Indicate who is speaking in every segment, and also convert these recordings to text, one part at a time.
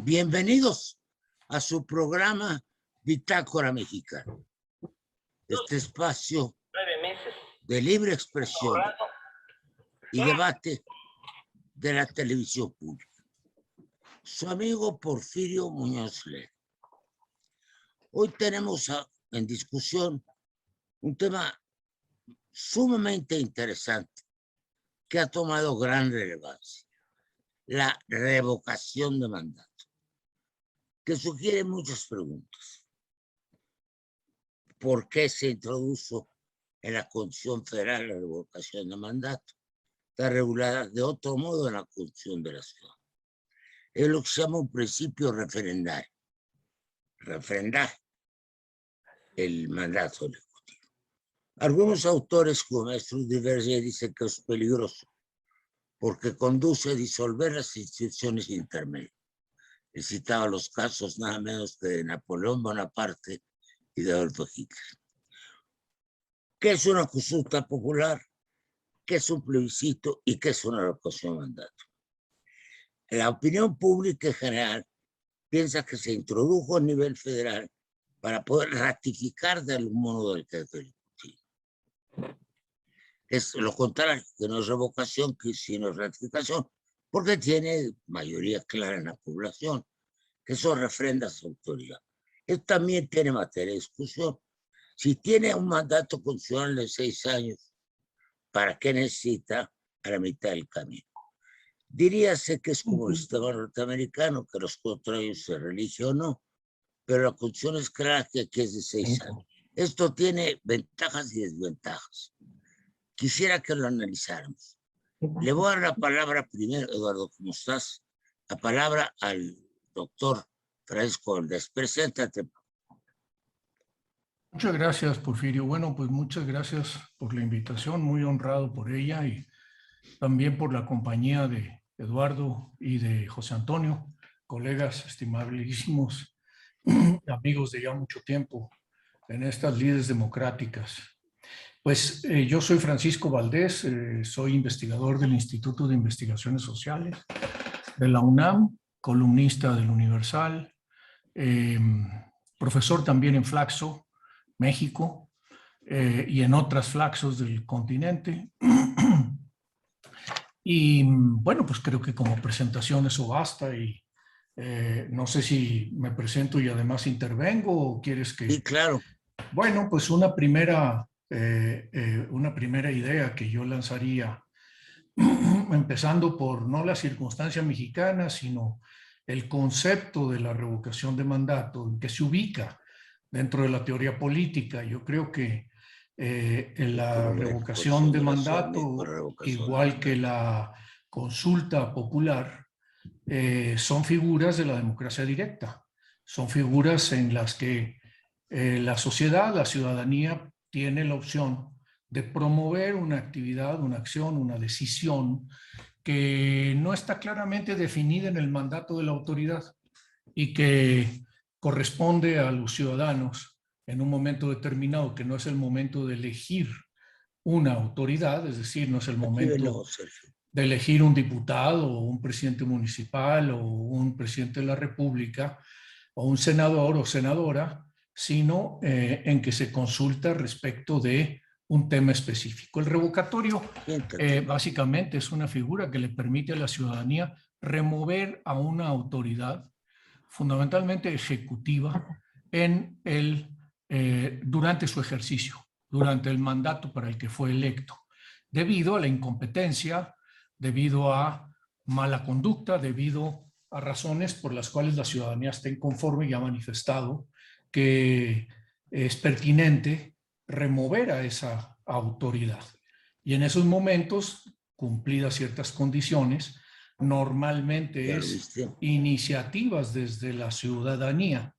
Speaker 1: Bienvenidos a su programa Bitácora Mexicana, este espacio de libre expresión y debate de la televisión pública. Su amigo Porfirio Muñoz Ledo. Hoy tenemos en discusión un tema sumamente interesante que ha tomado gran relevancia: la revocación de mandato, que sugiere muchas preguntas. ¿Por qué se introdujo en la Constitución Federal la revocación de mandato? Está regulada de otro modo en la Constitución de la Ciudad. Es lo que se llama un principio referendario. Refrendar el mandato del Ejecutivo. Algunos autores, como Maestro Divergé, dicen que es peligroso porque conduce a disolver las instituciones intermedias. He citado los casos nada menos que de Napoleón Bonaparte y de Adolfo Hitler. ¿Qué es una consulta popular? ¿Qué es un plebiscito? ¿Y qué es una revocación de mandato? La opinión pública en general piensa que se introdujo a nivel federal para poder ratificar de algún modo el decreto ejecutivo. Es lo contrario, que no es revocación, sino ratificación, porque tiene mayoría clara en la población, que eso refrenda su autoridad. Esto también tiene materia de discusión. Si tiene un mandato constitucional de 6 años, ¿para qué necesita a la mitad del camino? Diríase que es como el sistema norteamericano, que los 4 años se reelige o no, pero la constitución es clara que aquí es de 6 años. Esto tiene ventajas y desventajas. Quisiera que lo analizáramos. Le voy a dar la palabra primero, Eduardo, ¿cómo estás? La palabra al doctor Francisco Valdés. Preséntate.
Speaker 2: Muchas gracias, Porfirio. Bueno, pues muchas gracias por la invitación, muy honrado por ella y también por la compañía de Eduardo y de José Antonio, colegas estimabilísimos, amigos de ya mucho tiempo en estas lides democráticas. Pues yo soy Francisco Valdés, soy investigador del Instituto de Investigaciones Sociales de la UNAM, columnista del Universal, profesor también en Flaxo, México, y en otras Flaxos del continente. Y bueno, pues creo que como presentación eso basta y no sé si me presento y además intervengo o quieres que...
Speaker 1: Sí, claro.
Speaker 2: Bueno, pues una primera idea que yo lanzaría, empezando por no la circunstancia mexicana, sino el concepto de la revocación de mandato, en que se ubica dentro de la teoría política. Yo creo que la revocación de mandato, igual que la consulta popular, son figuras de la democracia directa. Son figuras en las que la sociedad, la ciudadanía, tiene la opción de promover una actividad, una acción, una decisión que no está claramente definida en el mandato de la autoridad y que corresponde a los ciudadanos en un momento determinado, que no es el momento de elegir una autoridad, es decir, no es el momento de elegir un diputado o un presidente municipal o un presidente de la República o un senador o senadora, sino en que se consulta respecto de un tema específico. El revocatorio básicamente es una figura que le permite a la ciudadanía remover a una autoridad fundamentalmente ejecutiva durante su ejercicio, durante el mandato para el que fue electo, debido a la incompetencia, debido a mala conducta, debido a razones por las cuales la ciudadanía está inconforme y ha manifestado que es pertinente remover a esa autoridad. Y en esos momentos, cumplidas ciertas condiciones, normalmente es iniciativas desde la ciudadanía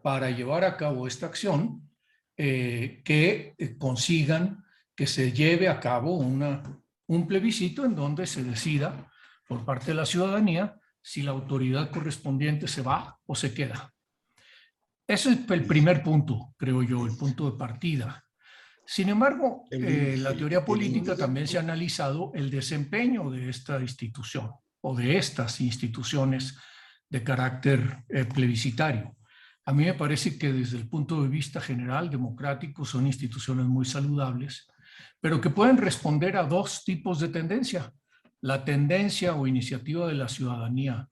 Speaker 2: para llevar a cabo esta acción que consigan que se lleve a cabo un plebiscito en donde se decida por parte de la ciudadanía si la autoridad correspondiente se va o se queda. Ese es el primer punto, creo yo, el punto de partida. Sin embargo, la teoría política también se ha analizado el desempeño de esta institución o de estas instituciones de carácter plebiscitario. A mí me parece que desde el punto de vista general, democrático, son instituciones muy saludables, pero que pueden responder a dos tipos de tendencia. La tendencia o iniciativa de la ciudadanía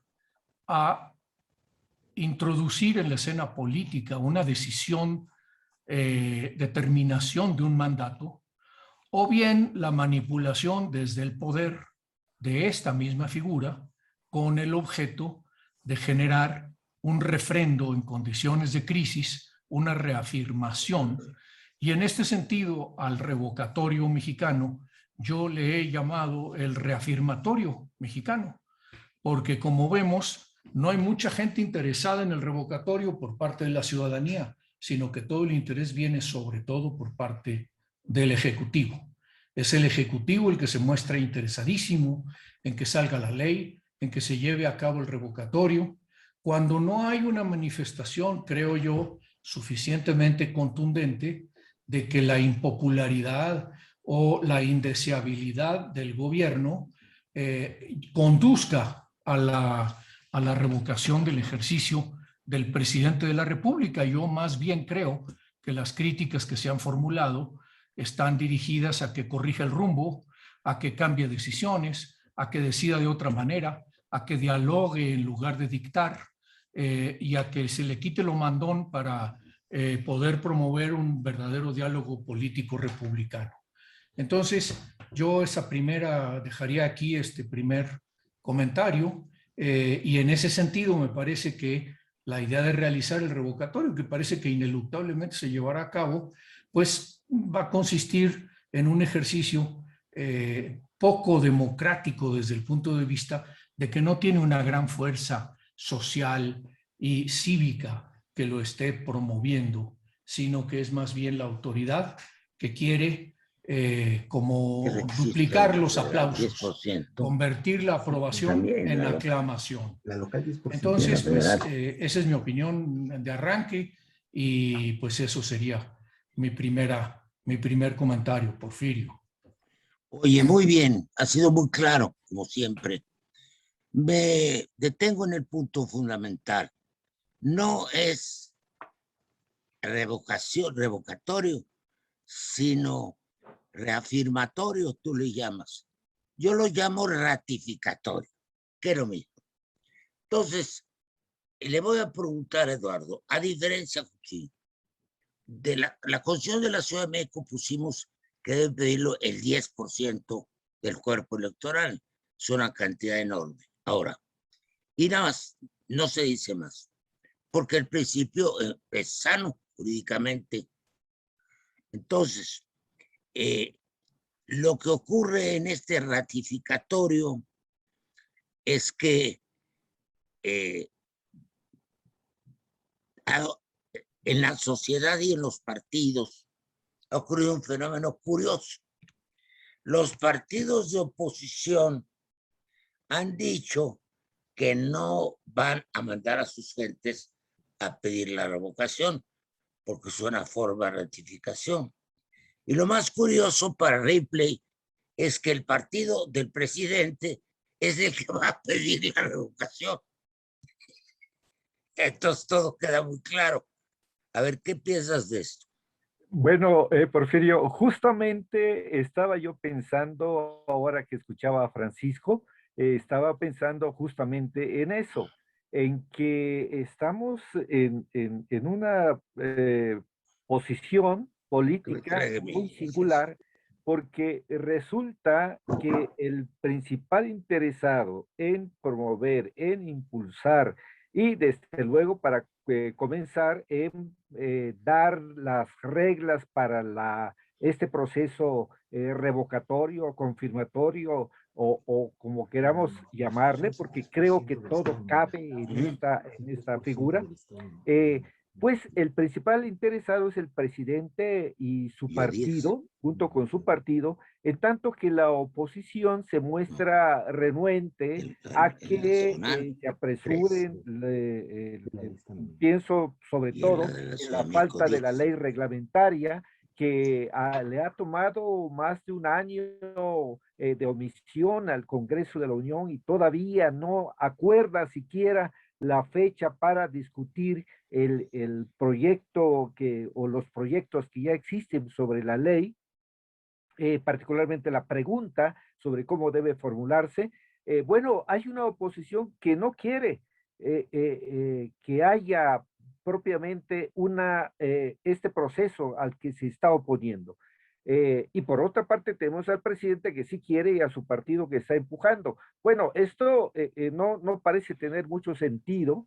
Speaker 2: a introducir en la escena política una decisión, determinación de un mandato, o bien la manipulación desde el poder de esta misma figura con el objeto de generar un refrendo en condiciones de crisis, una reafirmación. Y en este sentido, al revocatorio mexicano, yo le he llamado el reafirmatorio mexicano, porque como vemos, no hay mucha gente interesada en el revocatorio por parte de la ciudadanía, sino que todo el interés viene sobre todo por parte del Ejecutivo. Es el Ejecutivo el que se muestra interesadísimo en que salga la ley, en que se lleve a cabo el revocatorio, cuando no hay una manifestación, creo yo, suficientemente contundente de que la impopularidad o la indeseabilidad del gobierno conduzca a la revocación del ejercicio del presidente de la República. Yo más bien creo que las críticas que se han formulado están dirigidas a que corrija el rumbo, a que cambie decisiones, a que decida de otra manera, a que dialogue en lugar de dictar, y a que se le quite lo mandón para poder promover un verdadero diálogo político republicano. Entonces, yo dejaría aquí este primer comentario, y en ese sentido me parece que la idea de realizar el revocatorio, que parece que ineluctablemente se llevará a cabo, pues va a consistir en un ejercicio poco democrático desde el punto de vista de que no tiene una gran fuerza social y cívica que lo esté promoviendo, sino que es más bien la autoridad que quiere como duplicar los aplausos,
Speaker 1: 10%.
Speaker 2: convertir la aprobación en aclamación. Entonces, pues esa es mi opinión de arranque, y pues eso sería mi primer comentario, Porfirio.
Speaker 1: Oye, muy bien, ha sido muy claro, como siempre. Me detengo en el punto fundamental. No es revocatorio, sino reafirmatorio, tú le llamas. Yo lo llamo ratificatorio, que es lo mismo. Entonces, le voy a preguntar a Eduardo, a diferencia de la Constitución de la Ciudad de México, pusimos que debe pedirlo el 10% del cuerpo electoral. Es una cantidad enorme. Ahora, y nada más, no se dice más, porque el principio es sano jurídicamente. Entonces, lo que ocurre en este ratificatorio es que en la sociedad y en los partidos ha ocurrido un fenómeno curioso. Los partidos de oposición han dicho que no van a mandar a sus gentes a pedir la revocación, porque es una forma de ratificación. Y lo más curioso para Ripley es que el partido del presidente es el que va a pedir la revocación. Entonces todo queda muy claro. A ver, ¿qué piensas de esto?
Speaker 3: Bueno, Porfirio, justamente estaba yo pensando, ahora que escuchaba a Francisco, estaba pensando justamente en eso, en que estamos en una posición política muy singular, porque resulta que el principal interesado en promover, en impulsar y desde luego para comenzar en dar las reglas para este proceso revocatorio, confirmatorio o como queramos llamarle, porque creo que todo cabe en esta figura. Pues el principal interesado es el presidente y su partido, junto con su partido, en tanto que la oposición se muestra renuente a que se apresuren, pienso sobre todo en la falta de la ley reglamentaria que le ha tomado más de un año de omisión al Congreso de la Unión y todavía no acuerda siquiera la fecha para discutir el proyecto o los proyectos que ya existen sobre la ley, particularmente la pregunta sobre cómo debe formularse. Bueno, hay una oposición que no quiere que haya propiamente este proceso al que se está oponiendo. Y por otra parte tenemos al presidente que sí quiere y a su partido que está empujando. Bueno, esto no parece tener mucho sentido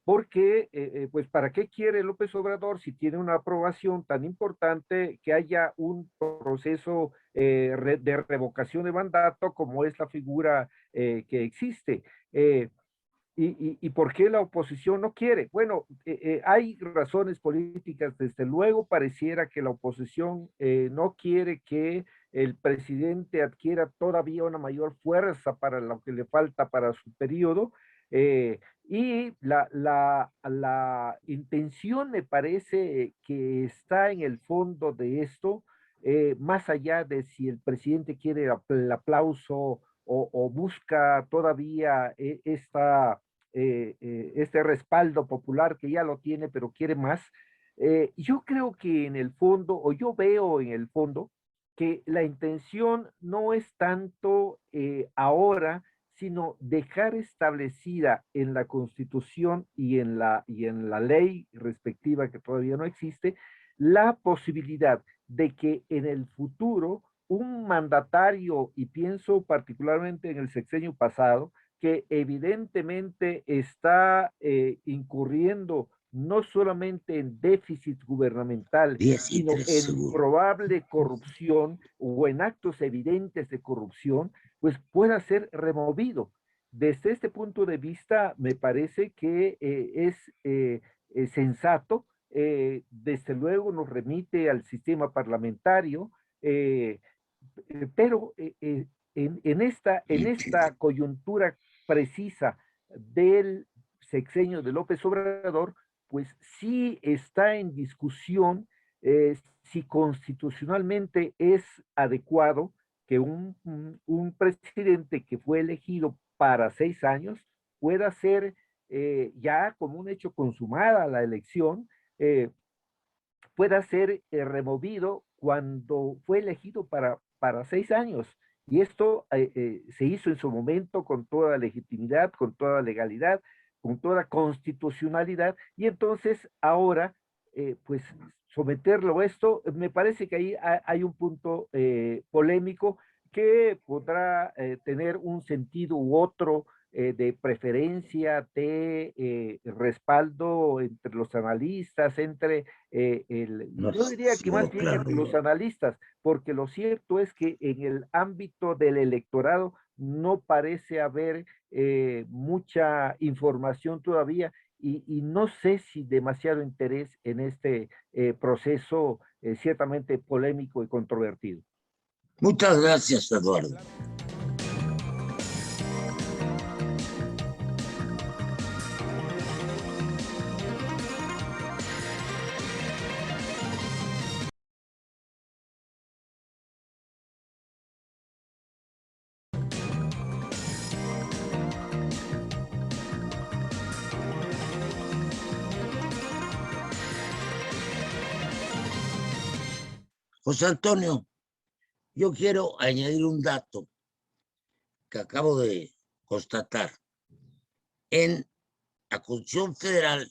Speaker 3: porque, pues, ¿para qué quiere López Obrador si tiene una aprobación tan importante que haya un proceso de revocación de mandato como es la figura que existe? ¿Y por qué la oposición no quiere? Bueno, hay razones políticas, desde luego. Pareciera que la oposición no quiere que el presidente adquiera todavía una mayor fuerza para lo que le falta para su periodo. Y la intención me parece que está en el fondo de esto, más allá de si el presidente quiere el aplauso o busca todavía este respaldo popular que ya lo tiene, pero quiere más. Yo creo que en el fondo, o yo veo en el fondo, que la intención no es tanto ahora, sino dejar establecida en la Constitución y en la ley respectiva que todavía no existe, la posibilidad de que en el futuro un mandatario, y pienso particularmente en el sexenio pasado, que evidentemente está incurriendo no solamente en déficit gubernamental,
Speaker 1: 10 y
Speaker 3: sino
Speaker 1: 3
Speaker 3: en
Speaker 1: seguro.
Speaker 3: probable corrupción o en actos evidentes de corrupción, pues pueda ser removido. Desde este punto de vista, me parece que es sensato, desde luego nos remite al sistema parlamentario, pero en esta coyuntura precisa del sexenio de López Obrador, pues sí está en discusión si constitucionalmente es adecuado que un presidente que fue elegido para 6 años pueda ser ya como un hecho consumada la elección, pueda ser removido cuando fue elegido para 6 años. Y esto se hizo en su momento con toda legitimidad, con toda legalidad, con toda constitucionalidad, y entonces ahora, pues someterlo a esto, me parece que ahí hay un punto polémico que podrá tener un sentido u otro de preferencia, de respaldo entre los analistas,
Speaker 1: No,
Speaker 3: yo diría que más
Speaker 1: no,
Speaker 3: bien entre
Speaker 1: claro.
Speaker 3: los analistas, porque lo cierto es que en el ámbito del electorado no parece haber mucha información todavía y no sé si demasiado interés en este proceso ciertamente polémico y controvertido.
Speaker 1: Muchas gracias, Eduardo. José Antonio, yo quiero añadir un dato que acabo de constatar. En la Constitución Federal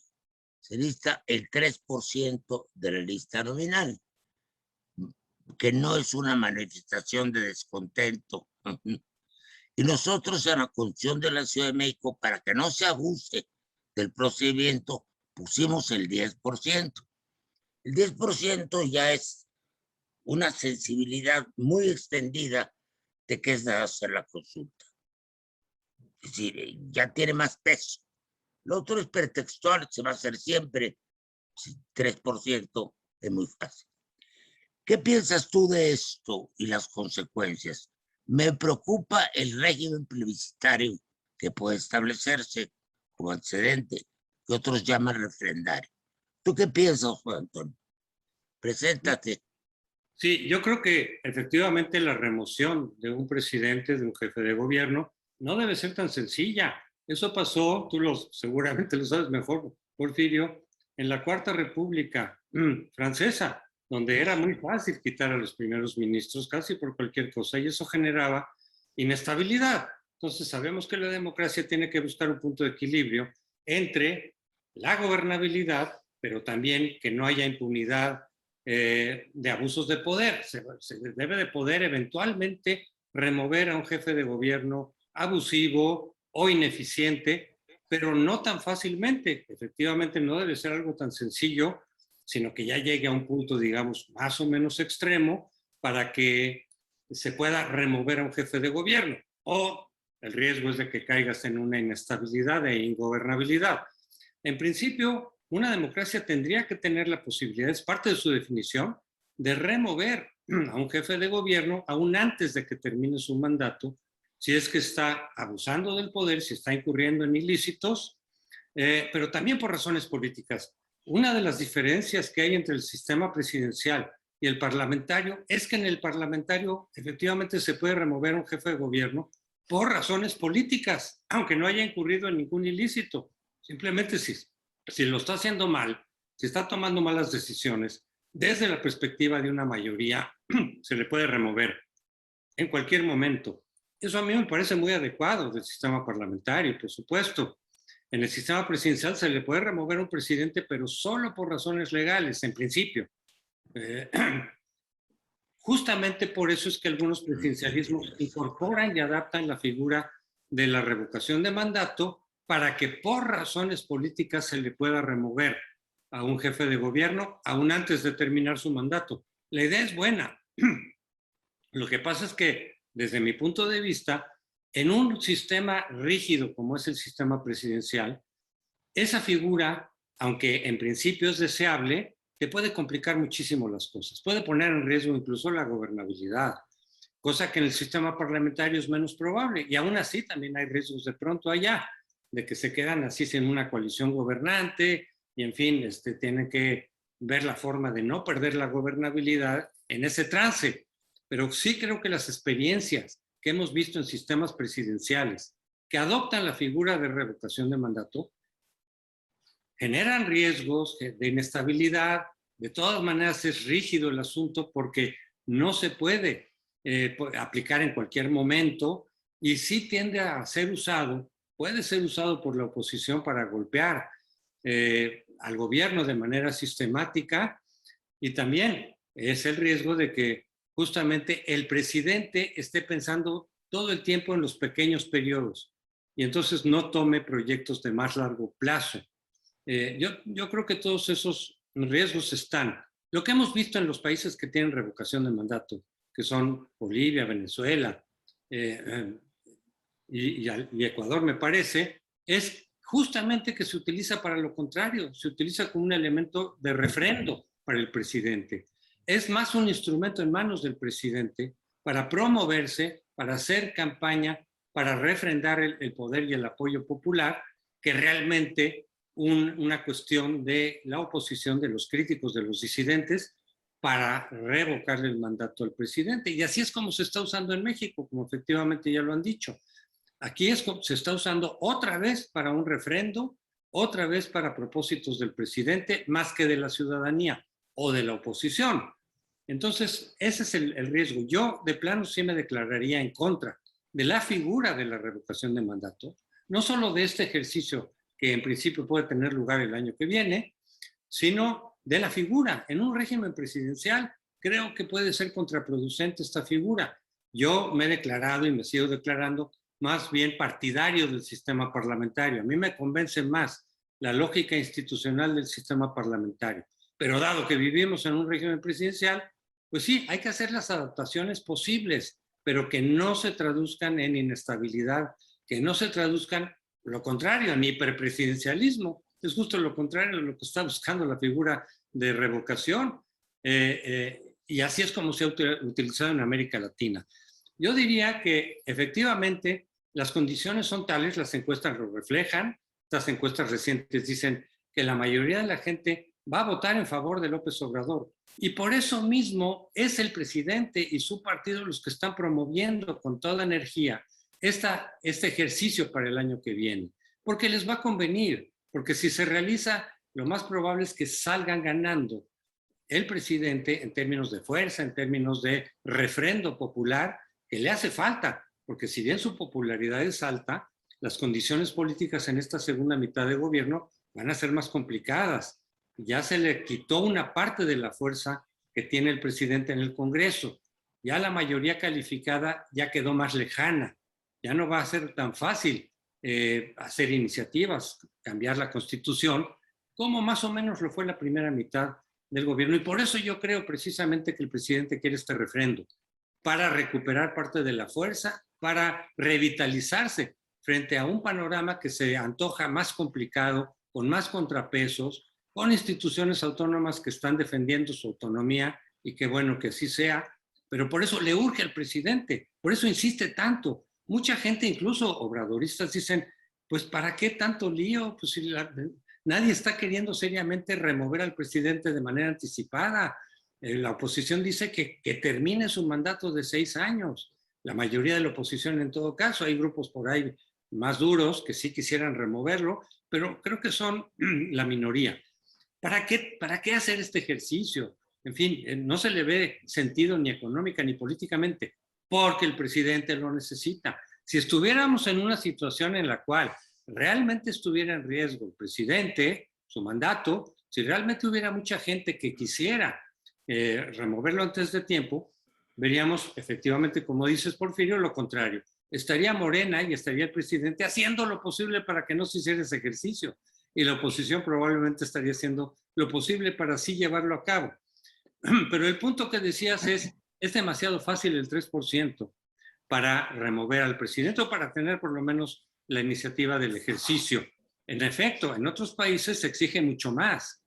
Speaker 1: se lista el 3% de la lista nominal, que no es una manifestación de descontento. Y nosotros en la Constitución de la Ciudad de México, para que no se abuse del procedimiento, pusimos el 10%. El 10% ya es una sensibilidad muy extendida de qué es de hacer la consulta. Es decir, ya tiene más peso. Lo otro es pretextual, se va a hacer siempre. 3% es muy fácil. ¿Qué piensas tú de esto y las consecuencias? Me preocupa el régimen plebiscitario que puede establecerse como antecedente, que otros llaman referendario. ¿Tú qué piensas, Juan Antonio? Preséntate.
Speaker 4: Sí, yo creo que efectivamente la remoción de un presidente, de un jefe de gobierno, no debe ser tan sencilla. Eso pasó, seguramente lo sabes mejor, Porfirio, en la Cuarta República Francesa, donde era muy fácil quitar a los primeros ministros casi por cualquier cosa, y eso generaba inestabilidad. Entonces sabemos que la democracia tiene que buscar un punto de equilibrio entre la gobernabilidad, pero también que no haya impunidad de abusos de poder. Se debe de poder eventualmente remover a un jefe de gobierno abusivo o ineficiente, pero no tan fácilmente. Efectivamente, no debe ser algo tan sencillo, sino que ya llegue a un punto, digamos, más o menos extremo para que se pueda remover a un jefe de gobierno. O el riesgo es de que caigas en una inestabilidad e ingobernabilidad. En principio, una democracia tendría que tener la posibilidad, es parte de su definición, de remover a un jefe de gobierno aún antes de que termine su mandato, si es que está abusando del poder, si está incurriendo en ilícitos, pero también por razones políticas. Una de las diferencias que hay entre el sistema presidencial y el parlamentario es que en el parlamentario efectivamente se puede remover a un jefe de gobierno por razones políticas, aunque no haya incurrido en ningún ilícito. Simplemente si lo está haciendo mal, si está tomando malas decisiones, desde la perspectiva de una mayoría, se le puede remover en cualquier momento. Eso a mí me parece muy adecuado del sistema parlamentario, por supuesto. En el sistema presidencial se le puede remover a un presidente, pero solo por razones legales, en principio. Justamente por eso es que algunos presidencialismos incorporan y adaptan la figura de la revocación de mandato para que por razones políticas se le pueda remover a un jefe de gobierno aún antes de terminar su mandato. La idea es buena. Lo que pasa es que, desde mi punto de vista, en un sistema rígido como es el sistema presidencial, esa figura, aunque en principio es deseable, te puede complicar muchísimo las cosas. Puede poner en riesgo incluso la gobernabilidad, cosa que en el sistema parlamentario es menos probable. Y aún así también hay riesgos de pronto allá, de que se quedan así sin una coalición gobernante y en fin, tienen que ver la forma de no perder la gobernabilidad en ese trance. Pero sí creo que las experiencias que hemos visto en sistemas presidenciales que adoptan la figura de revocación de mandato generan riesgos de inestabilidad. De todas maneras es rígido el asunto porque no se puede aplicar en cualquier momento y sí tiende a ser usado, puede ser usado por la oposición para golpear al gobierno de manera sistemática, y también es el riesgo de que justamente el presidente esté pensando todo el tiempo en los pequeños periodos y entonces no tome proyectos de más largo plazo. Yo creo que todos esos riesgos están. Lo que hemos visto en los países que tienen revocación de mandato, que son Bolivia, Venezuela y Ecuador, me parece, es justamente que se utiliza para lo contrario, se utiliza como un elemento de refrendo para el presidente. Es más un instrumento en manos del presidente para promoverse, para hacer campaña, para refrendar el poder y el apoyo popular, que realmente una cuestión de la oposición, de los críticos, de los disidentes, para revocarle el mandato al presidente. Y así es como se está usando en México, como efectivamente ya lo han dicho. Aquí se está usando otra vez para un refrendo, otra vez para propósitos del presidente, más que de la ciudadanía o de la oposición. Entonces, ese es el riesgo. Yo, de plano, sí me declararía en contra de la figura de la revocación de mandato, no solo de este ejercicio que en principio puede tener lugar el año que viene, sino de la figura. En un régimen presidencial creo que puede ser contraproducente esta figura. Yo me he declarado y me sigo declarando más bien partidario del sistema parlamentario. A mí me convence más la lógica institucional del sistema parlamentario. Pero dado que vivimos en un régimen presidencial, pues sí, hay que hacer las adaptaciones posibles, pero que no se traduzcan en inestabilidad, que no se traduzcan lo contrario, en hiperpresidencialismo. Es justo lo contrario de lo que está buscando la figura de revocación. Y así es como se ha utilizado en América Latina. Yo diría que efectivamente las condiciones son tales, las encuestas lo reflejan. Estas encuestas recientes dicen que la mayoría de la gente va a votar en favor de López Obrador. Y por eso mismo es el presidente y su partido los que están promoviendo con toda energía este ejercicio para el año que viene, porque les va a convenir, porque si se realiza, lo más probable es que salgan ganando el presidente en términos de fuerza, en términos de refrendo popular, que le hace falta, porque si bien su popularidad es alta, las condiciones políticas en esta segunda mitad de gobierno van a ser más complicadas. Ya se le quitó una parte de la fuerza que tiene el presidente en el Congreso. Ya la mayoría calificada ya quedó más lejana. Ya no va a ser tan fácil hacer iniciativas, cambiar la Constitución, como más o menos lo fue la primera mitad del gobierno. Y por eso yo creo precisamente que el presidente quiere este refrendo, para recuperar parte de la fuerza, para revitalizarse frente a un panorama que se antoja más complicado, con más contrapesos, con instituciones autónomas que están defendiendo su autonomía y que bueno que así sea, pero por eso le urge al presidente, por eso insiste tanto. Mucha gente, incluso obradoristas, dicen, pues ¿para qué tanto lío? Pues si nadie está queriendo seriamente remover al presidente de manera anticipada. La oposición dice que termine su mandato de 6 años. La mayoría de la oposición en todo caso, hay grupos por ahí más duros que sí quisieran removerlo, pero creo que son la minoría. ¿Para qué hacer este ejercicio? En fin, no se le ve sentido ni económica ni políticamente, porque el presidente lo necesita. Si estuviéramos en una situación en la cual realmente estuviera en riesgo el presidente, su mandato, si realmente hubiera mucha gente que quisiera removerlo antes de tiempo, veríamos efectivamente, como dices, Porfirio, lo contrario. Estaría Morena y estaría el presidente haciendo lo posible para que no se hiciera ese ejercicio. Y la oposición probablemente estaría haciendo lo posible para así llevarlo a cabo. Pero el punto que decías es demasiado fácil el 3% para remover al presidente o para tener por lo menos la iniciativa del ejercicio. En efecto, en otros países se exige mucho más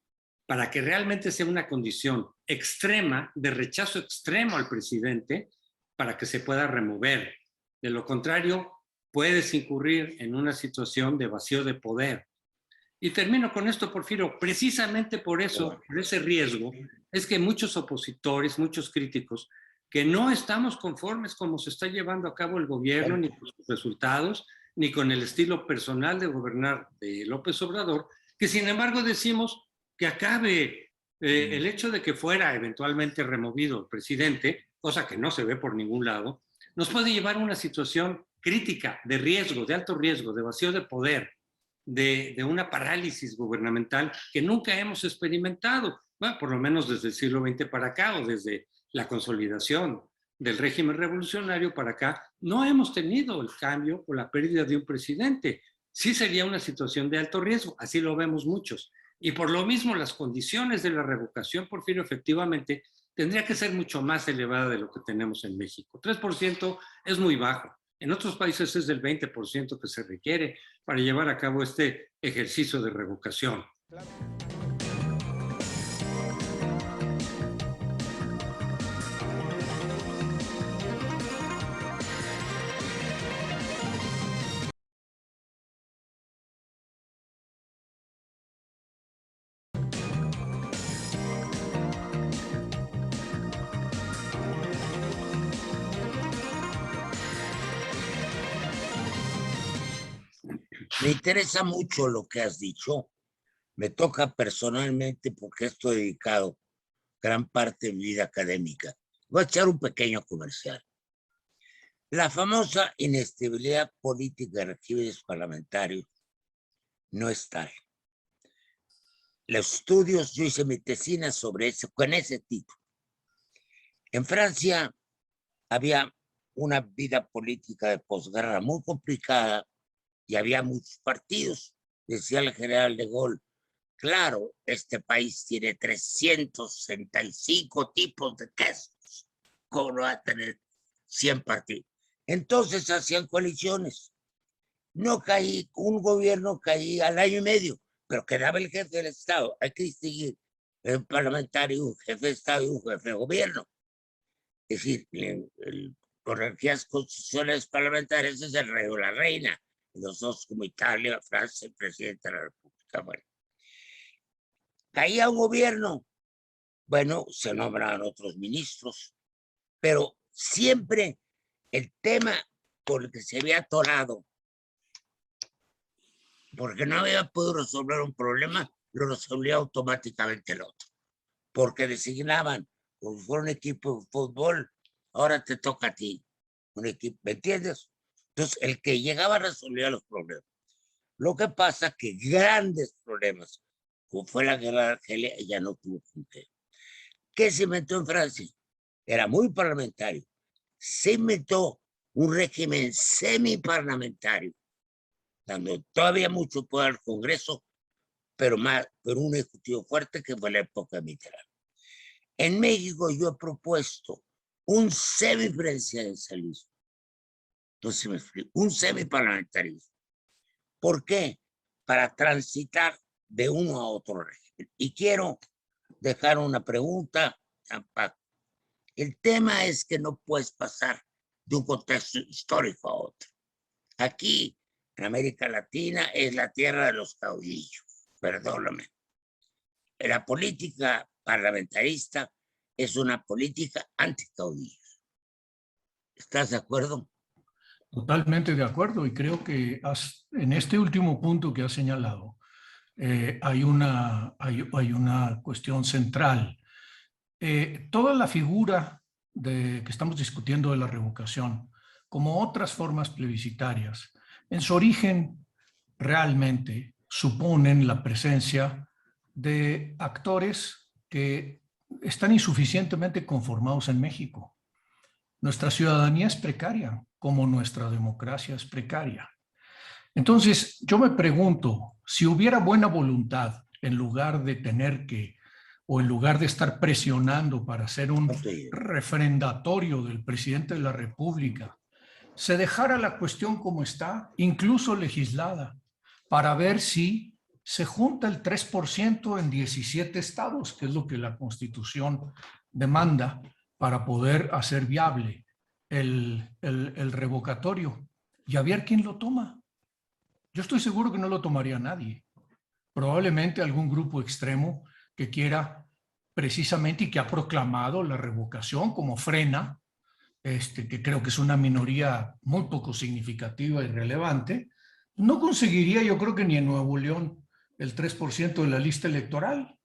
Speaker 4: para que realmente sea una condición extrema, de rechazo extremo al presidente, para que se pueda remover. De lo contrario, puedes incurrir en una situación de vacío de poder. Y termino con esto, Porfirio. Precisamente por eso, por ese riesgo, es que muchos opositores, muchos críticos, que no estamos conformes como se está llevando a cabo el gobierno, ni con sus resultados, ni con el estilo personal de gobernar de López Obrador, que sin embargo decimos que acabe el hecho de que fuera eventualmente removido el presidente, cosa que no se ve por ningún lado, nos puede llevar a una situación crítica, de riesgo, de alto riesgo, de vacío de poder, de una parálisis gubernamental que nunca hemos experimentado, bueno, por lo menos desde el siglo XX para acá o desde la consolidación del régimen revolucionario para acá, no hemos tenido el cambio o la pérdida de un presidente. Sí sería una situación de alto riesgo, así lo vemos muchos. Y por lo mismo las condiciones de la revocación, Porfirio, efectivamente, tendría que ser mucho más elevada de lo que tenemos en México. 3% es muy bajo. En otros países es del 20% que se requiere para llevar a cabo este ejercicio de revocación. Claro.
Speaker 1: Me interesa mucho lo que has dicho. Me toca personalmente porque estoy dedicado gran parte de mi vida académica. Voy a echar un pequeño comercial. La famosa inestabilidad política de regímenes parlamentarios no es tal. Los estudios, yo hice mi tesina sobre eso, con ese tipo. En Francia había una vida política de posguerra muy complicada y había muchos partidos. Decía el general de Gaulle, claro, este país tiene 365 tipos de quesos. ¿Cómo no va a tener 100 partidos? Entonces hacían coaliciones. No caí, un gobierno caía al año y medio, pero quedaba el jefe del Estado. Hay que distinguir un parlamentario, un jefe de Estado y un jefe de gobierno. Es decir, monarquías constitucionales parlamentarias es el rey o la reina. Los dos como Italia, Francia, el presidente de la República. Bueno, caía un gobierno, bueno, se nombraban otros ministros, pero siempre el tema con el que se había atorado, porque no había podido resolver un problema, lo resolvía automáticamente el otro, porque designaban, como si fuera un equipo de fútbol, ahora te toca a ti, un equipo, ¿me entiendes? Entonces, el que llegaba resolvía los problemas. Lo que pasa es que grandes problemas, como fue la guerra de Argelia, ya no tuvo con qué. ¿Qué se inventó en Francia? Era muy parlamentario. Se inventó un régimen semiparlamentario, dando todavía mucho poder al Congreso, pero un ejecutivo fuerte, que fue la época de Mitterrand. En México yo he propuesto un semipresidencialismo. Entonces me explico, un semiparlamentarismo. ¿Por qué? Para transitar de uno a otro régimen. Y quiero dejar una pregunta a Paco. El tema es que no puedes pasar de un contexto histórico a otro. Aquí, en América Latina, es la tierra de los caudillos, perdóname. La política parlamentarista es una política anticaudillos. ¿Estás de acuerdo?
Speaker 2: Totalmente de acuerdo, y creo que en este último punto que has señalado, hay una cuestión central. Toda la figura que estamos discutiendo de la revocación, como otras formas plebiscitarias, en su origen realmente suponen la presencia de actores que están insuficientemente conformados en México. Nuestra ciudadanía es precaria, como nuestra democracia es precaria. Entonces, yo me pregunto, si hubiera buena voluntad, en lugar de tener que, o en lugar de estar presionando para hacer un refrendatorio del presidente de la República, se dejara la cuestión como está, incluso legislada, para ver si se junta el 3% en 17 estados, que es lo que la Constitución demanda, para poder hacer viable el revocatorio, y a ver quién lo toma. Yo estoy seguro que no lo tomaría nadie. Probablemente algún grupo extremo que quiera precisamente y que ha proclamado la revocación como frena, que creo que es una minoría muy poco significativa y relevante, no conseguiría, yo creo que ni en Nuevo León, el 3% de la lista electoral.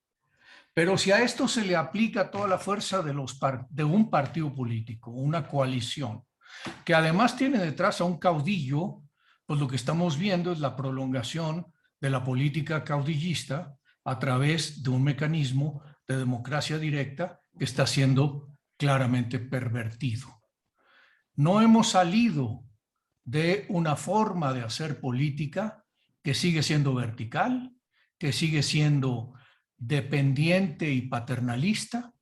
Speaker 2: Pero si a esto se le aplica toda la fuerza de un partido político, una coalición, que además tiene detrás a un caudillo, pues lo que estamos viendo es la prolongación de la política caudillista a través de un mecanismo de democracia directa que está siendo claramente pervertido. No hemos salido de una forma de hacer política que sigue siendo vertical, que sigue siendo dependiente y paternalista,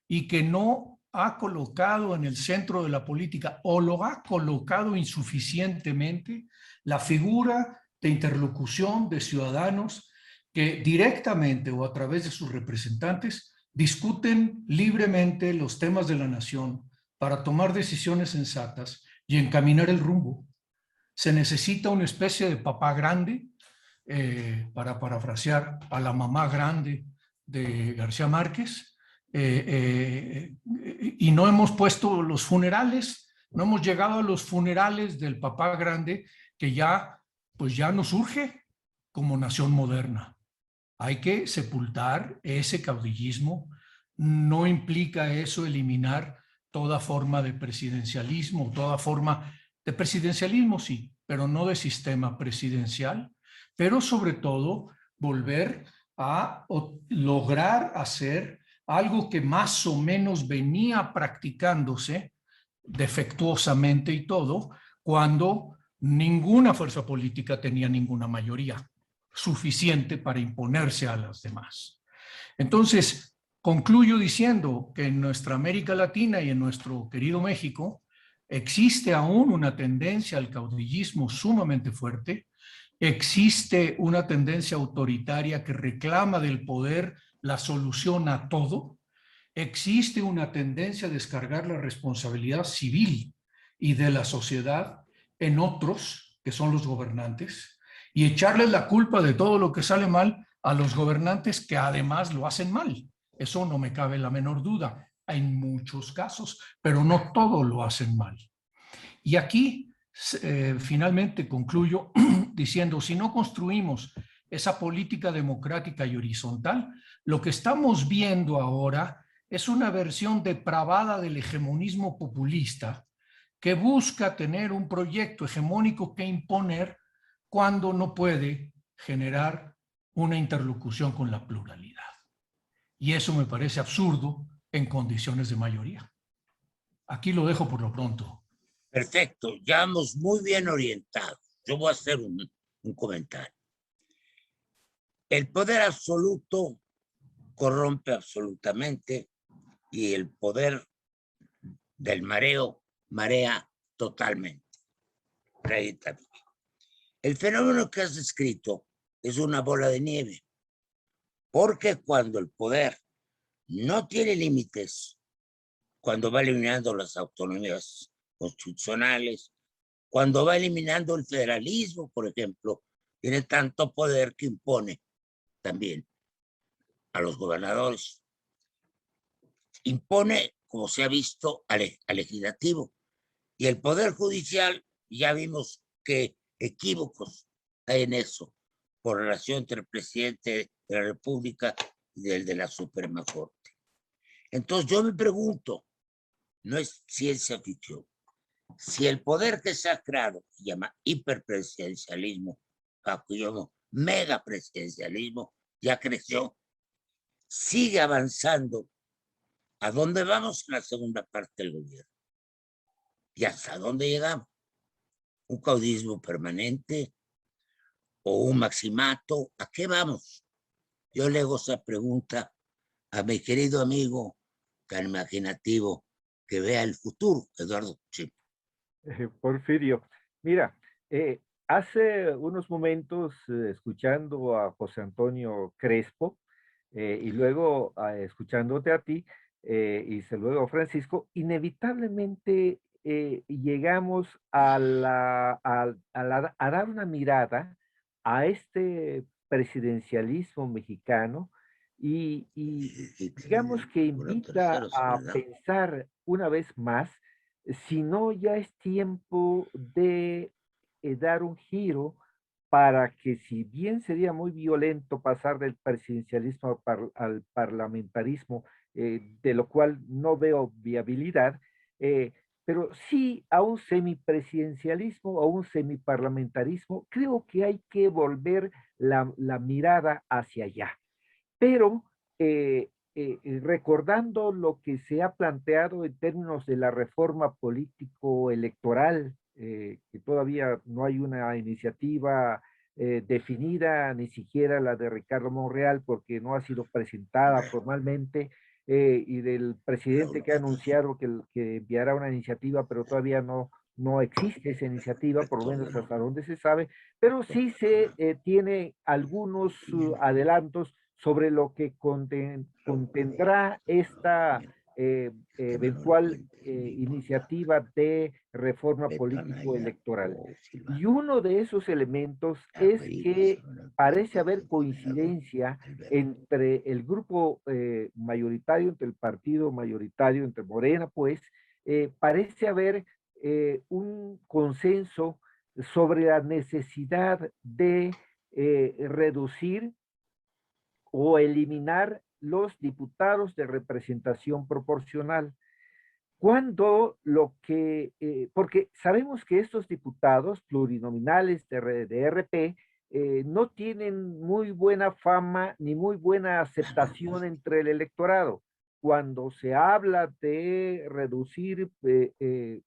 Speaker 2: y que no ha colocado en el centro de la política, o lo ha colocado insuficientemente, la figura de interlocución de ciudadanos que directamente o a través de sus representantes discuten libremente los temas de la nación para tomar decisiones sensatas y encaminar el rumbo. Se necesita una especie de papá grande, para parafrasear a la mamá grande de García Márquez, y no hemos puesto los funerales, no hemos llegado a los funerales del papá grande que ya, pues ya nos urge como nación moderna. Hay que sepultar ese caudillismo. No implica eso eliminar toda forma de presidencialismo, toda forma de presidencialismo, sí, pero no de sistema presidencial, pero sobre todo volver a lograr hacer algo que más o menos venía practicándose defectuosamente y todo, cuando ninguna fuerza política tenía ninguna mayoría suficiente para imponerse a las demás. Entonces, concluyo diciendo que en nuestra América Latina y en nuestro querido México existe aún una tendencia al caudillismo sumamente fuerte, existe una tendencia autoritaria que reclama del poder la solución a todo, existe una tendencia a descargar la responsabilidad civil y de la sociedad en otros, que son los gobernantes, y echarles la culpa de todo lo que sale mal a los gobernantes que además lo hacen mal. Eso no me cabe la menor duda. Hay muchos casos, pero no todo lo hacen mal. Y aquí Finalmente concluyo diciendo, si no construimos esa política democrática y horizontal, lo que estamos viendo ahora es una versión depravada del hegemonismo populista que busca tener un proyecto hegemónico que imponer cuando no puede generar una interlocución con la pluralidad. Y eso me parece absurdo en condiciones de mayoría. Aquí lo dejo por lo pronto.
Speaker 1: Perfecto, ya vamos muy bien orientados. Yo voy a hacer un comentario. El poder absoluto corrompe absolutamente y el poder del mareo marea totalmente. El fenómeno que has descrito es una bola de nieve, porque cuando el poder no tiene límites, cuando va eliminando las autonomías constitucionales, cuando va eliminando el federalismo, por ejemplo, tiene tanto poder que impone también a los gobernadores. Impone, como se ha visto, al legislativo. Y el poder judicial, ya vimos que equívocos hay en eso, por relación entre el presidente de la República y el de la Suprema Corte. Entonces yo me pregunto, no es ciencia ficción, si el poder que se ha creado, se llama hiperpresidencialismo, yo megapresidencialismo, ya creció, sigue avanzando, ¿a dónde vamos en la segunda parte del gobierno? ¿Y hasta dónde llegamos? ¿Un caudillismo permanente o un maximato? ¿A qué vamos? Yo le hago esa pregunta a mi querido amigo tan imaginativo que vea el futuro, Eduardo Chip.
Speaker 3: Porfirio, mira, hace unos momentos, escuchando a José Antonio Crespo, y luego escuchándote a ti, y luego a Francisco, inevitablemente llegamos a dar una mirada a este presidencialismo mexicano y digamos que invita a pensar una vez más si no ya es tiempo de dar un giro para que, si bien sería muy violento pasar del presidencialismo al parlamentarismo, de lo cual no veo viabilidad, pero sí a un semipresidencialismo o un semiparlamentarismo, creo que hay que volver la mirada hacia allá. Pero recordando lo que se ha planteado en términos de la reforma político-electoral, que todavía no hay una iniciativa definida, ni siquiera la de Ricardo Monreal, porque no ha sido presentada formalmente, y del presidente que ha anunciado que enviará una iniciativa, pero todavía no existe esa iniciativa, por lo menos hasta donde se sabe, pero sí se tiene algunos adelantos sobre lo que contendrá esta eventual iniciativa de reforma político-electoral. Y uno de esos elementos es que parece haber coincidencia entre el grupo mayoritario, entre el partido mayoritario, entre Morena, pues, parece haber un consenso sobre la necesidad de reducir o eliminar los diputados de representación proporcional. Porque sabemos que estos diputados plurinominales de RP no tienen muy buena fama ni muy buena aceptación entre el electorado. Cuando se habla de reducir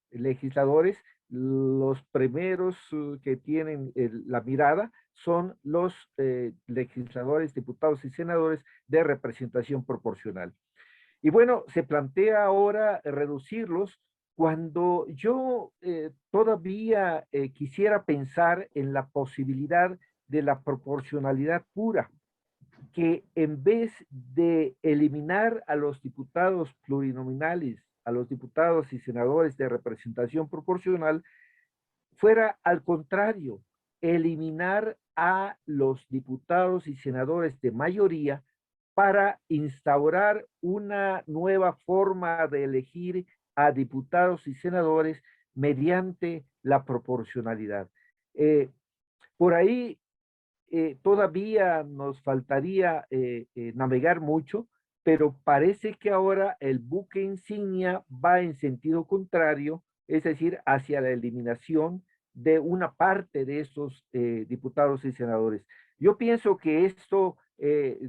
Speaker 3: legisladores, los primeros que tienen la mirada son los legisladores, diputados y senadores de representación proporcional. Y bueno, se plantea ahora reducirlos cuando yo todavía quisiera pensar en la posibilidad de la proporcionalidad pura, que en vez de eliminar a los diputados plurinominales, a los diputados y senadores de representación proporcional, fuera al contrario, eliminar a los diputados y senadores de mayoría para instaurar una nueva forma de elegir a diputados y senadores mediante la proporcionalidad. Por ahí todavía nos faltaría navegar mucho, pero parece que ahora el buque insignia va en sentido contrario, es decir, hacia la eliminación de una parte de esos diputados y senadores. Yo pienso que esto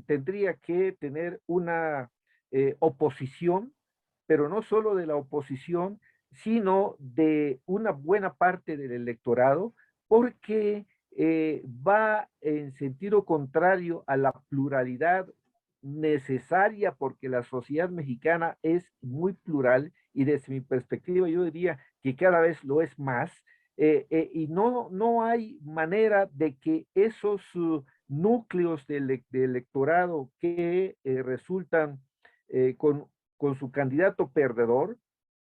Speaker 3: tendría que tener una oposición, pero no solo de la oposición, sino de una buena parte del electorado, porque va en sentido contrario a la pluralidad necesaria, porque la sociedad mexicana es muy plural y desde mi perspectiva yo diría que cada vez lo es más, y no hay manera de que esos núcleos de electorado que resultan con su candidato perdedor,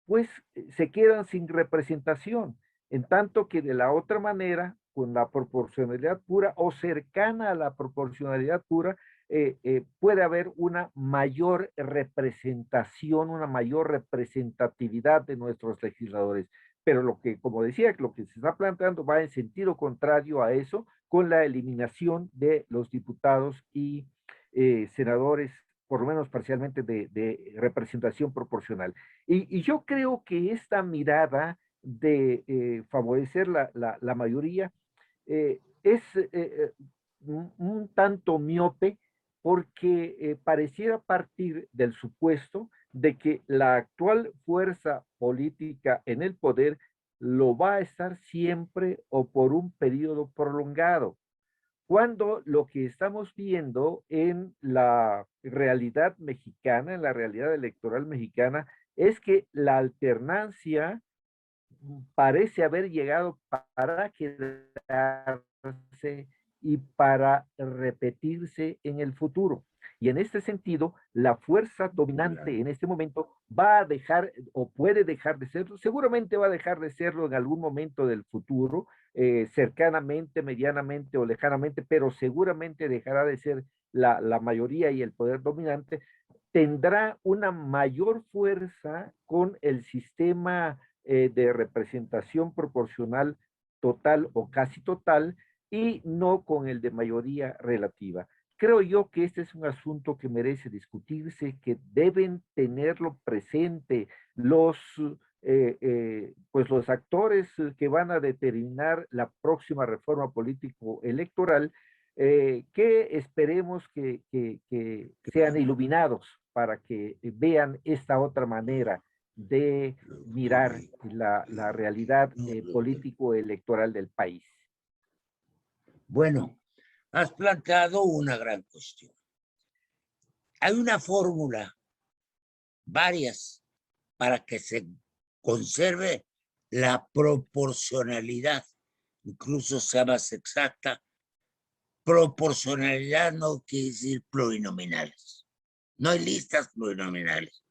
Speaker 3: pues se quedan sin representación, en tanto que de la otra manera, con la proporcionalidad pura o cercana a la proporcionalidad pura, puede haber una mayor representación, una mayor representatividad de nuestros legisladores. Pero lo que, como decía, lo que se está planteando va en sentido contrario a eso, con la eliminación de los diputados y senadores, por lo menos parcialmente, de representación proporcional. Y yo creo que esta mirada de favorecer la mayoría es un tanto miope, porque pareciera partir del supuesto de que la actual fuerza política en el poder lo va a estar siempre o por un periodo prolongado, cuando lo que estamos viendo en la realidad mexicana, en la realidad electoral mexicana, es que la alternancia parece haber llegado para quedarse y para repetirse en el futuro. Y en este sentido, la fuerza dominante en este momento va a dejar o puede dejar de serlo, seguramente va a dejar de serlo en algún momento del futuro, cercanamente, medianamente o lejanamente, pero seguramente dejará de ser la mayoría y el poder dominante, tendrá una mayor fuerza con el sistema de representación proporcional total o casi total, y no con el de mayoría relativa. Creo yo que este es un asunto que merece discutirse, que deben tenerlo presente pues los actores que van a determinar la próxima reforma político-electoral, que esperemos que sean iluminados para que vean esta otra manera de mirar la realidad político-electoral del país.
Speaker 1: Bueno, has planteado una gran cuestión. Hay una fórmula, varias, para que se conserve la proporcionalidad, incluso sea más exacta. Proporcionalidad no quiere decir plurinominales. No hay listas plurinominales.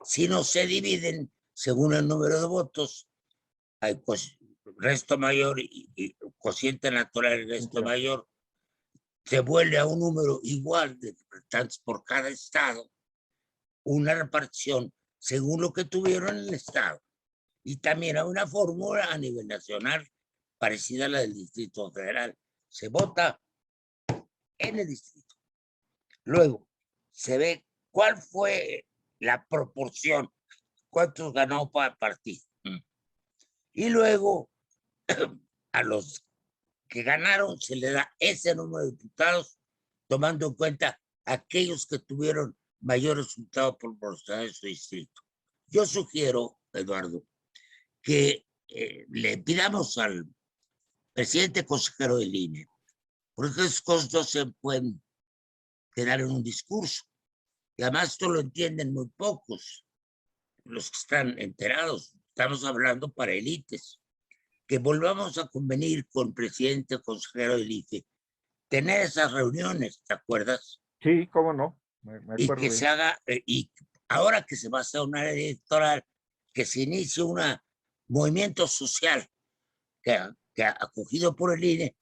Speaker 1: Si no se dividen según el número de votos, hay resto mayor y cociente natural y resto mayor, se vuelve a un número igual de representantes por cada estado, una repartición según lo que tuvieron en el estado. Y también hay una fórmula a nivel nacional parecida a la del Distrito Federal. Se vota en el distrito. Luego se ve cuál fue la proporción, cuántos ganó para partido. Y luego a los que ganaron se le da ese número de diputados, tomando en cuenta aquellos que tuvieron mayor resultado proporcional en su distrito. Yo sugiero, Eduardo, que le pidamos al presidente consejero del INE, porque esas cosas no se pueden quedar en un discurso. Y además esto lo entienden muy pocos, los que están enterados. Estamos hablando para élites. Que volvamos a convenir con el presidente consejero del IFE, tener esas reuniones, ¿te acuerdas?
Speaker 3: Sí, cómo no. Me
Speaker 1: y que se haga, y ahora que se va a hacer una ley electoral, que se inicie un movimiento social que acogido por el INE,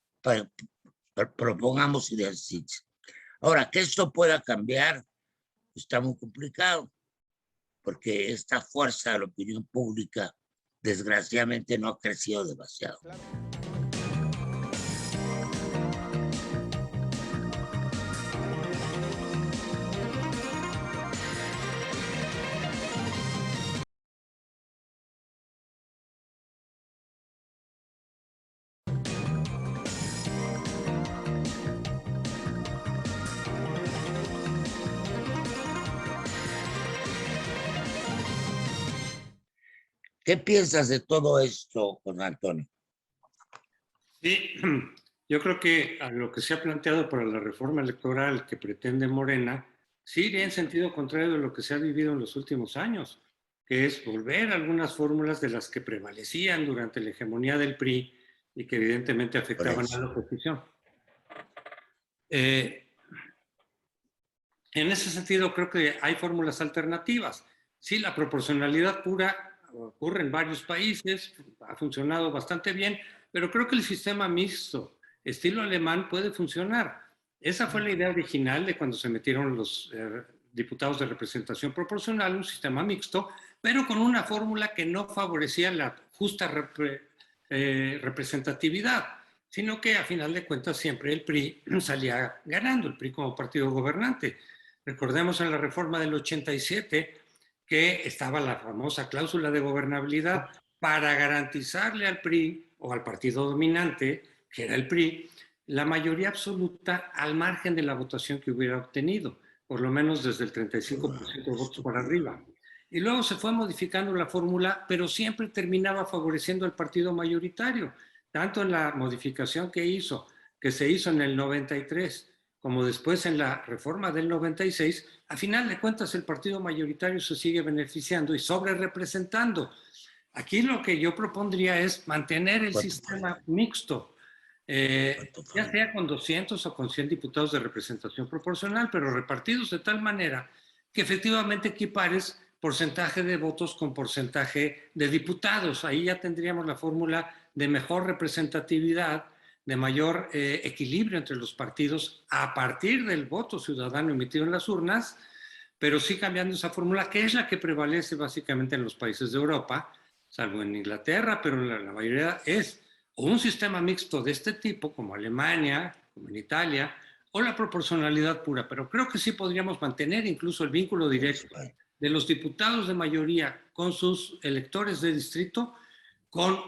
Speaker 1: propongamos ideas. Ahora, que esto pueda cambiar, está muy complicado, porque esta fuerza de la opinión pública desgraciadamente no ha crecido demasiado. ¿Qué piensas de todo esto, José Antonio?
Speaker 4: Sí, yo creo que a lo que se ha planteado para la reforma electoral que pretende Morena, sí iría en sentido contrario de lo que se ha vivido en los últimos años, que es volver a algunas fórmulas de las que prevalecían durante la hegemonía del PRI y que evidentemente afectaban a la oposición. En ese sentido, creo que hay fórmulas alternativas. Sí, la proporcionalidad pura ocurre en varios países, ha funcionado bastante bien, pero creo que el sistema mixto, estilo alemán, puede funcionar. Esa fue la idea original de cuando se metieron los diputados de representación proporcional, un sistema mixto, pero con una fórmula que no favorecía la justa representatividad, sino que a final de cuentas siempre el PRI salía ganando, el PRI como partido gobernante. Recordemos en la reforma del 87 que estaba la famosa cláusula de gobernabilidad para garantizarle al PRI o al partido dominante, que era el PRI, la mayoría absoluta al margen de la votación que hubiera obtenido, por lo menos desde el 35% de votos para arriba. Y luego se fue modificando la fórmula, pero siempre terminaba favoreciendo al partido mayoritario, tanto en la modificación que se hizo en el 93, como después en la reforma del 96, a final de cuentas el partido mayoritario se sigue beneficiando y sobre representando. Aquí lo que yo propondría es mantener el sistema mixto, ya sea con 200 o con 100 diputados de representación proporcional, pero repartidos de tal manera que efectivamente equipares porcentaje de votos con porcentaje de diputados. Ahí ya tendríamos la fórmula de mejor representatividad, de mayor equilibrio entre los partidos a partir del voto ciudadano emitido en las urnas, pero sí cambiando esa fórmula, que es la que prevalece básicamente en los países de Europa, salvo en Inglaterra, pero en la mayoría es o un sistema mixto de este tipo, como Alemania, como en Italia, o la proporcionalidad pura. Pero creo que sí podríamos mantener incluso el vínculo directo de los diputados de mayoría con sus electores de distrito, con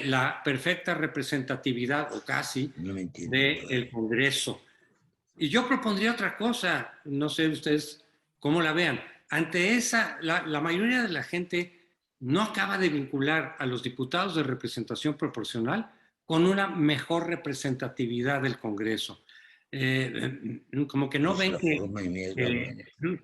Speaker 4: la perfecta representatividad, o casi, del Congreso. Y yo propondría otra cosa, no sé ustedes cómo la vean. Ante esa, la mayoría de la gente no acaba de vincular a los diputados de representación proporcional con una mejor representatividad del Congreso. Como que no ven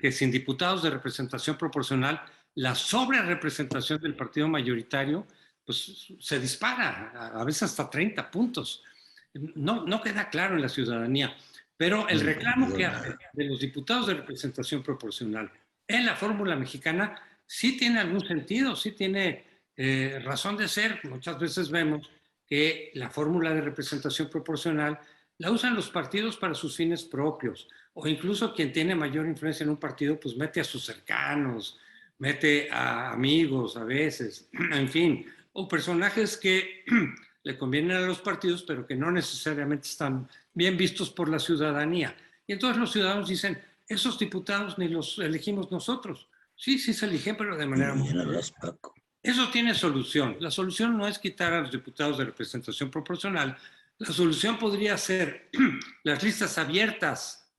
Speaker 4: que sin diputados de representación proporcional, la sobrerepresentación del partido mayoritario pues, se dispara, a veces hasta 30 puntos. No queda claro en la ciudadanía. Pero el reclamo que hace de los diputados de representación proporcional en la fórmula mexicana sí tiene algún sentido, sí tiene razón de ser. Muchas veces vemos que la fórmula de representación proporcional la usan los partidos para sus fines propios, o incluso quien tiene mayor influencia en un partido, pues mete a sus cercanos, mete a amigos a veces, en fin, o personajes que le convienen a los partidos, pero que no necesariamente están bien vistos por la ciudadanía. Y entonces los ciudadanos dicen, esos diputados ni los elegimos nosotros. Sí, sí se eligen, pero de manera muy... Eso tiene solución. La solución no es quitar a los diputados de representación proporcional. La solución podría ser las listas abiertas,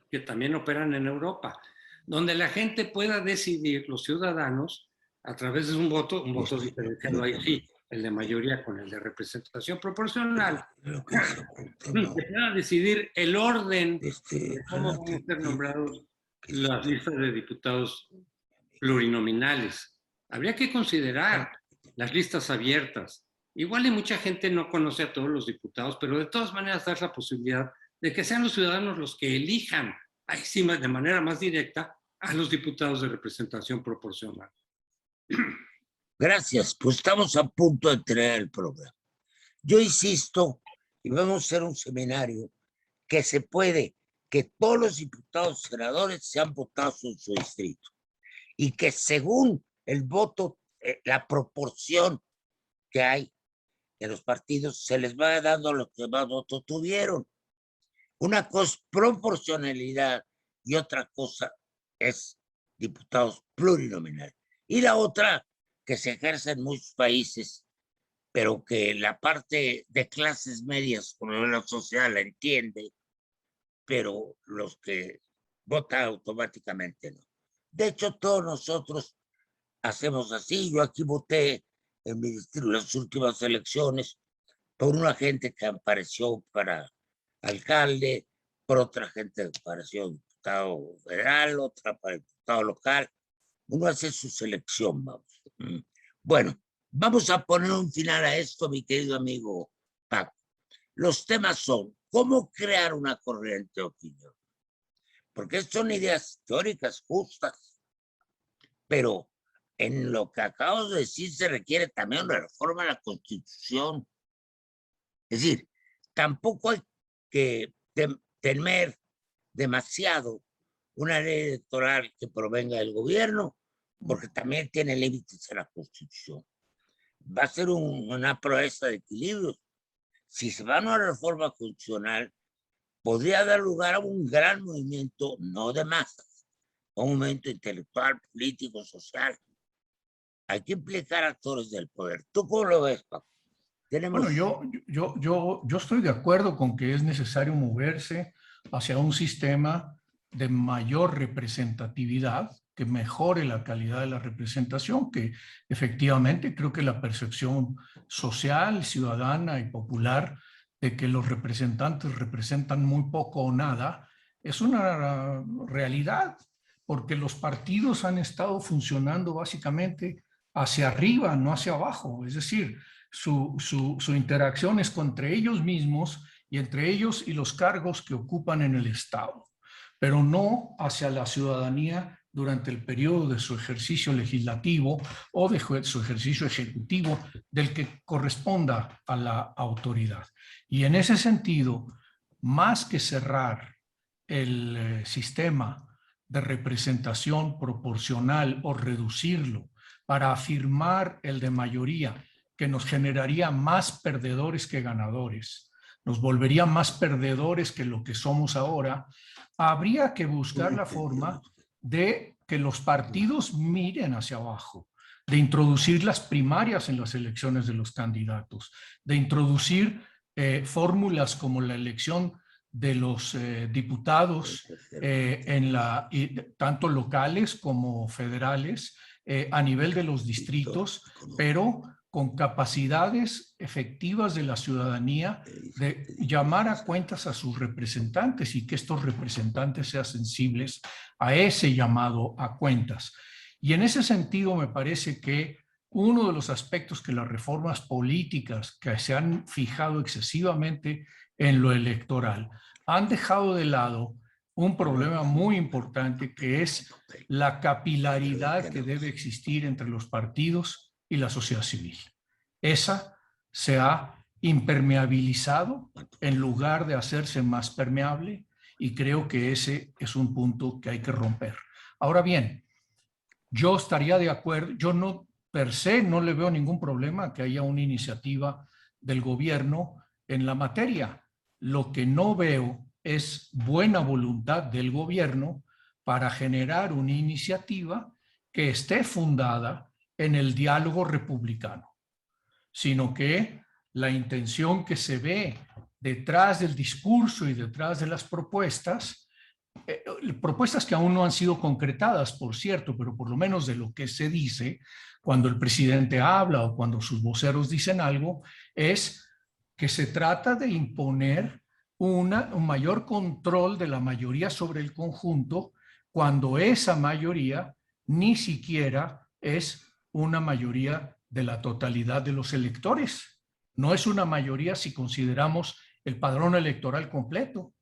Speaker 4: que también operan en Europa, donde la gente pueda decidir, los ciudadanos, a través de un voto diferenciado ahí sí, el de mayoría con el de representación proporcional, que pueda decidir el orden de cómo van a ser nombrados las listas de diputados plurinominales. Habría que considerar las listas abiertas. Igual y mucha gente no conoce a todos los diputados, pero de todas maneras dar la posibilidad de que sean los ciudadanos los que elijan, ahí sí, de manera más directa, a los diputados de representación proporcional.
Speaker 1: Gracias, pues estamos a punto de tener el programa. Yo insisto, y vamos a hacer un seminario, que se puede, que todos los diputados y senadores sean votados en su distrito, y que según el voto la proporción que hay en los partidos, se les va dando lo que más votos tuvieron. Una cosa es proporcionalidad y otra cosa es diputados plurinominales. Y la otra, que se ejerce en muchos países, pero que la parte de clases medias con la social la entiende, pero los que votan automáticamente no. De hecho, todos nosotros hacemos así. Yo aquí voté en las últimas elecciones por una gente que apareció para alcalde, por otra gente que apareció diputado federal, otra para diputado local. Uno hace su selección, vamos. Bueno, vamos a poner un final a esto, mi querido amigo Paco. Los temas son cómo crear una corriente de opinión, porque son ideas teóricas justas, pero en lo que acabo de decir se requiere también una reforma a la Constitución. Es decir, tampoco hay que temer demasiado una ley electoral que provenga del gobierno, porque también tiene límites en la Constitución. Va a ser una proeza de equilibrio. Si se va a una reforma constitucional, podría dar lugar a un gran movimiento, no de masas, a un movimiento intelectual, político, social. Hay que implicar actores del poder. ¿Tú cómo lo ves, Paco?
Speaker 2: Bueno, yo estoy de acuerdo con que es necesario moverse hacia un sistema de mayor representatividad, que mejore la calidad de la representación, que efectivamente creo que la percepción social, ciudadana y popular de que los representantes representan muy poco o nada es una realidad, porque los partidos han estado funcionando básicamente hacia arriba, no hacia abajo. Es decir, su interacción es entre ellos mismos y entre ellos y los cargos que ocupan en el Estado, pero no hacia la ciudadanía durante el periodo de su ejercicio legislativo o de su ejercicio ejecutivo del que corresponda a la autoridad. Y en ese sentido, más que cerrar el sistema de representación proporcional o reducirlo para afirmar el de mayoría, que nos generaría más perdedores que ganadores, nos volvería más perdedores que lo que somos ahora, habría que buscar la forma de que los partidos miren hacia abajo, de introducir las primarias en las elecciones de los candidatos, de introducir fórmulas como la elección de los diputados tanto locales como federales, a nivel de los distritos, pero con capacidades efectivas de la ciudadanía de llamar a cuentas a sus representantes y que estos representantes sean sensibles a ese llamado a cuentas. Y en ese sentido me parece que uno de los aspectos que las reformas políticas que se han fijado excesivamente en lo electoral han dejado de lado un problema muy importante, que es la capilaridad que debe existir entre los partidos y la sociedad civil. Esa se ha impermeabilizado en lugar de hacerse más permeable, y creo que ese es un punto que hay que romper. Ahora bien, yo estaría de acuerdo, yo no, per se, no le veo ningún problema que haya una iniciativa del gobierno en la materia. Lo que no veo es buena voluntad del gobierno para generar una iniciativa que esté fundada en el diálogo republicano, sino que la intención que se ve detrás del discurso y detrás de las propuestas, propuestas que aún no han sido concretadas, por cierto, pero por lo menos de lo que se dice cuando el presidente habla o cuando sus voceros dicen algo, es que se trata de imponer un mayor control de la mayoría sobre el conjunto, cuando esa mayoría ni siquiera es una mayoría de la totalidad de los electores. No es una mayoría si consideramos el padrón electoral completo.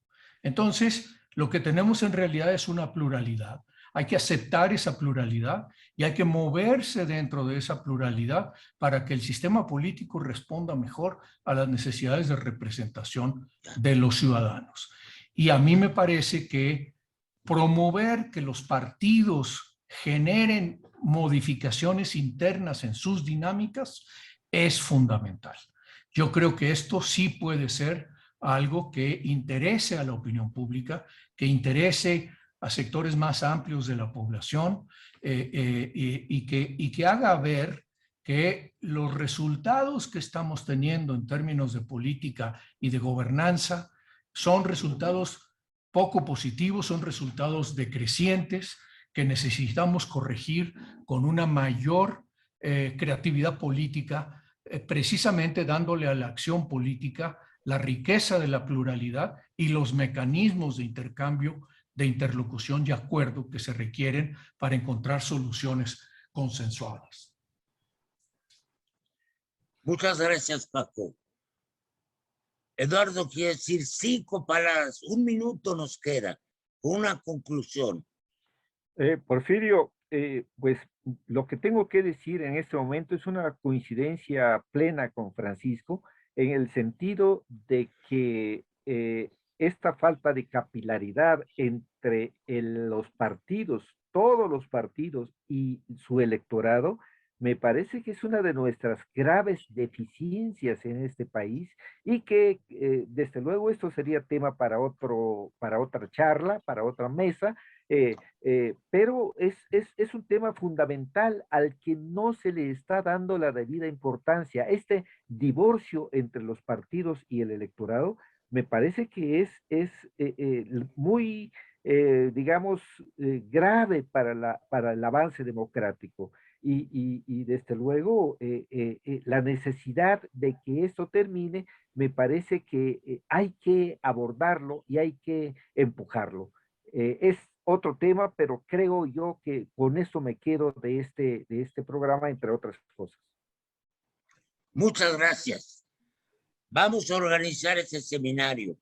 Speaker 2: Entonces, lo que tenemos en realidad es una pluralidad. Hay que aceptar esa pluralidad y hay que moverse dentro de esa pluralidad para que el sistema político responda mejor a las necesidades de representación de los ciudadanos. Y a mí me parece que promover que los partidos generen modificaciones internas en sus dinámicas es fundamental. Yo creo que esto sí puede ser algo que interese a la opinión pública, que interese a sectores más amplios de la población y que haga ver que los resultados que estamos teniendo en términos de política y de gobernanza son resultados poco positivos, son resultados decrecientes que necesitamos corregir con una mayor creatividad política, precisamente dándole a la acción política la riqueza de la pluralidad y los mecanismos de intercambio, de interlocución y acuerdo que se requieren para encontrar soluciones consensuadas.
Speaker 1: Muchas gracias, Paco. Eduardo quiere decir 5 palabras, 1 minuto nos queda, una conclusión.
Speaker 3: Porfirio, pues lo que tengo que decir en este momento es una coincidencia plena con Francisco, en el sentido de que esta falta de capilaridad entre los partidos, todos los partidos y su electorado, me parece que es una de nuestras graves deficiencias en este país y que desde luego esto sería tema para otra charla, para otra mesa, pero es un tema fundamental al que no se le está dando la debida importancia. Este divorcio entre los partidos y el electorado me parece que es muy, digamos, grave para el avance democrático. Y desde luego la necesidad de que esto termine, me parece que hay que abordarlo y hay que empujarlo. Es otro tema, pero creo yo que con esto me quedo de este programa, entre otras cosas.
Speaker 1: Muchas gracias. Vamos a organizar ese seminario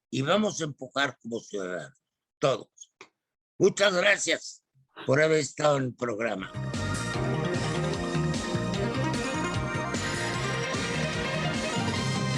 Speaker 1: y vamos a empujar como ciudadanos, todos. Muchas gracias por haber estado en el programa.